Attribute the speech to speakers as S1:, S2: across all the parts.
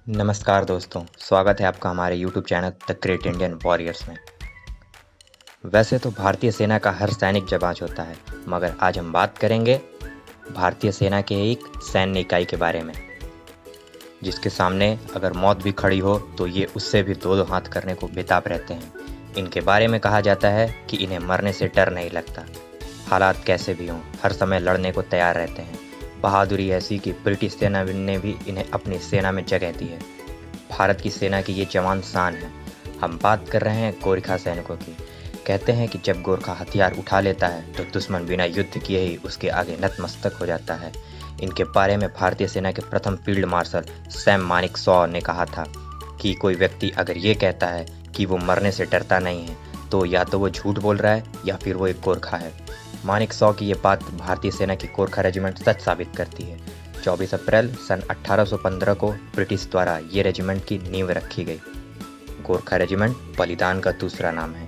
S1: नमस्कार दोस्तों, स्वागत है आपका हमारे YouTube channel the great Indian warriors में। वैसे तो भारतीय सेना का हर सैनिक जाबाज होता है, मगर आज हम बात करेंगे भारतीय सेना के एक सैन्य इकाई के बारे में, जिसके सामने अगर मौत भी खड़ी हो तो ये उससे भी दो हाथ करने को बेताब रहते हैं। इनके बारे में कहा जाता है कि इन्हें मरने से डर नहीं लगता, हालात कैसे भी हों हर समय लड़ने को तैयार रहते हैं। बहादुरी ऐसी कि ब्रिटिश सेना ने भी इन्हें अपनी सेना में जगह दी है। भारत की सेना की ये जवान शान है। हम बात कर रहे हैं गोरखा सैनिकों की। कहते हैं कि जब गोरखा हथियार उठा लेता है तो दुश्मन बिना युद्ध किए ही उसके आगे नतमस्तक हो जाता है। इनके बारे में भारतीय सेना के प्रथम फील्ड मार्शल सैम मानेकशॉ ने कहा था कि कोई व्यक्ति अगर ये कहता है कि वो मरने से डरता नहीं है तो या तो वो झूठ बोल रहा है या फिर वो एक गोरखा है। मानेकशॉ की ये बात भारतीय सेना की गोरखा रेजिमेंट सच साबित करती है। 24 अप्रैल सन 1815 को ब्रिटिश द्वारा ये रेजिमेंट की नींव रखी गई। गोरखा रेजिमेंट बलिदान का दूसरा नाम है।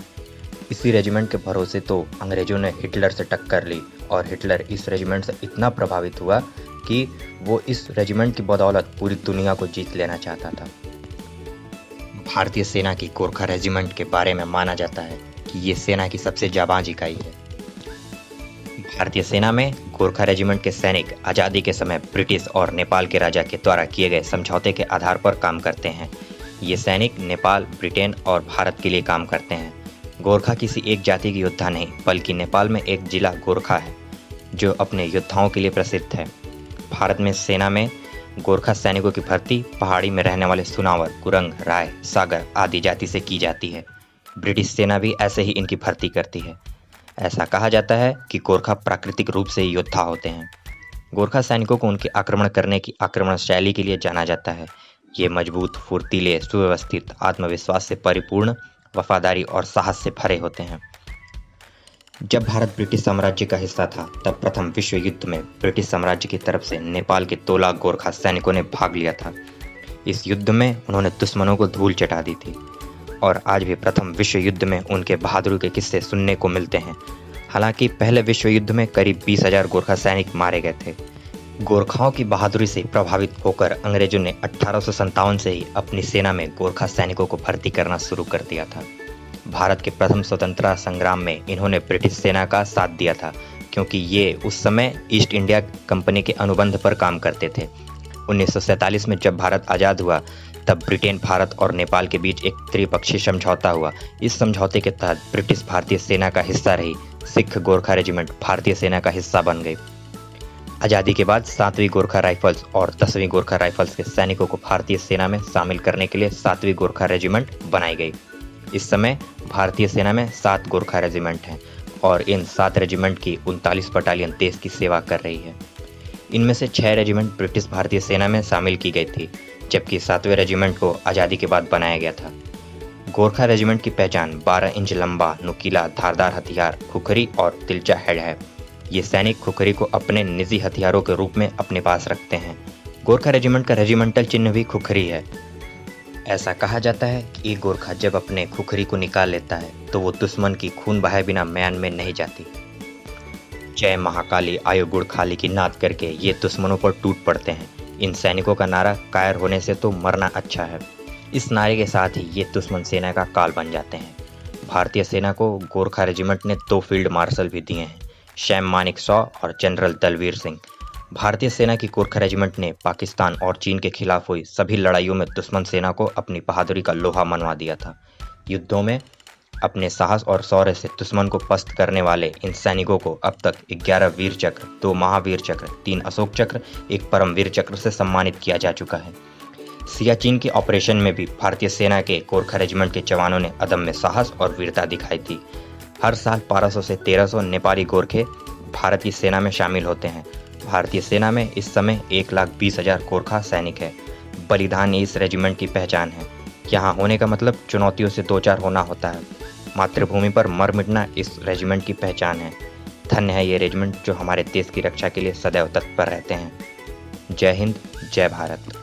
S1: इसी रेजिमेंट के भरोसे तो अंग्रेजों ने हिटलर से टक्कर ली और हिटलर इस रेजिमेंट से इतना प्रभावित हुआ कि वो इस रेजिमेंट की बदौलत पूरी दुनिया को जीत लेना चाहता था। भारतीय सेना की गोरखा रेजिमेंट के बारे में माना जाता है कि ये सेना की सबसे जाबाज इकाई है। भारतीय सेना में गोरखा रेजिमेंट के सैनिक आज़ादी के समय ब्रिटिश और नेपाल के राजा के द्वारा किए गए समझौते के आधार पर काम करते हैं। ये सैनिक नेपाल, ब्रिटेन और भारत के लिए काम करते हैं। गोरखा किसी एक जाति की योद्धा नहीं, बल्कि नेपाल में एक जिला गोरखा है जो अपने योद्धाओं के लिए प्रसिद्ध है। भारत में सेना में गोरखा सैनिकों की भर्ती पहाड़ी में रहने वाले सुनावर, गुरंग, राय, सागर आदि जाति से की जाती है। ब्रिटिश सेना भी ऐसे ही इनकी भर्ती करती है। ऐसा कहा जाता है कि गोरखा प्राकृतिक रूप से योद्धा होते हैं। गोरखा सैनिकों को उनके आक्रमण करने की आक्रमण शैली के लिए जाना जाता है। ये मजबूत, फुर्तीले, सुव्यवस्थित, आत्मविश्वास से परिपूर्ण, वफादारी और साहस से भरे होते हैं। जब भारत ब्रिटिश साम्राज्य का हिस्सा था तब प्रथम विश्व युद्ध में ब्रिटिश साम्राज्य की तरफ से नेपाल के 2 लाख गोरखा सैनिकों ने भाग लिया था। इस युद्ध में उन्होंने दुश्मनों को धूल चटा दी थी और आज भी प्रथम विश्व युद्ध में उनके बहादुरी के किस्से सुनने को मिलते हैं। हालांकि पहले विश्व युद्ध में करीब 20,000 गोरखा सैनिक मारे गए थे। गोरखाओं की बहादुरी से प्रभावित होकर अंग्रेजों ने 1857 से ही अपनी सेना में गोरखा सैनिकों को भर्ती करना शुरू कर दिया था। भारत के प्रथम स्वतंत्रता संग्राम में इन्होंने ब्रिटिश सेना का साथ दिया था, क्योंकि ये उस समय ईस्ट इंडिया कंपनी के अनुबंध पर काम करते थे। 1947 में जब भारत आज़ाद हुआ तब ब्रिटेन, भारत और नेपाल के बीच एक त्रिपक्षीय समझौता हुआ। इस समझौते के तहत ब्रिटिश भारतीय सेना का हिस्सा रही सिख गोरखा रेजिमेंट भारतीय सेना का हिस्सा बन गई। आज़ादी के बाद 7वीं गोरखा राइफल्स और 10वीं गोरखा राइफल्स के सैनिकों को भारतीय सेना में शामिल करने के लिए 7वीं गोरखा रेजिमेंट बनाई गई। इस समय भारतीय सेना में 7 गोरखा रेजिमेंट हैं और इन 7 रेजिमेंट की 39 बटालियन देश की सेवा कर रही है। इनमें से 6 रेजिमेंट ब्रिटिश भारतीय सेना में शामिल की गई थी, जबकि 7वें रेजिमेंट को आज़ादी के बाद बनाया गया था। गोरखा रेजिमेंट की पहचान 12 इंच लंबा, नुकीला, धारदार हथियार, खुखरी और तिलचा हेड है। ये सैनिक खुखरी को अपने निजी हथियारों के रूप में अपने पास रखते हैं। गोरखा रेजिमेंट का रेजिमेंटल चिन्ह भी खुखरी है। ऐसा कहा जाता है कि एक गोरखा जब अपने खुखरी को निकाल लेता है तो वो दुश्मन की खून बहाए बिना म्यान में नहीं जाती। जय महाकाली आयो गुड़ खाली की नाद करके ये दुश्मनों पर टूट पड़ते हैं। इन सैनिकों का नारा कायर होने से तो मरना अच्छा है। इस नारे के साथ ही ये दुश्मन सेना का काल बन जाते हैं। भारतीय सेना को गोरखा रेजिमेंट ने 2 फील्ड मार्शल भी दिए हैं, सैम मानेकशॉ और जनरल दलवीर सिंह। भारतीय सेना की गोरखा रेजिमेंट ने पाकिस्तान और चीन के खिलाफ हुई सभी लड़ाइयों में दुश्मन सेना को अपनी बहादुरी का लोहा मनवा दिया था। युद्धों में अपने साहस और शौर्य से दुश्मन को पस्त करने वाले इन सैनिकों को अब तक 11 वीर चक्र, 2 महावीर चक्र, 3 अशोक चक्र, 1 परमवीर चक्र से सम्मानित किया जा चुका है। सियाचिन के ऑपरेशन में भी भारतीय सेना के गोरखा रेजिमेंट के जवानों ने अदम्य साहस और वीरता दिखाई थी। हर साल 1200 से 1300 नेपाली गोरखे भारत की सेना में शामिल होते हैं। भारतीय सेना में इस समय 1,20,000 गोरखा सैनिक है। बलिदान इस रेजिमेंट की पहचान है। यहाँ होने का मतलब चुनौतियों से 2-4 होना होता है। मातृभूमि पर मर मिटना इस रेजिमेंट की पहचान है। धन्य है ये रेजिमेंट जो हमारे देश की रक्षा के लिए सदैव तत्पर रहते हैं। जय हिंद, जय भारत।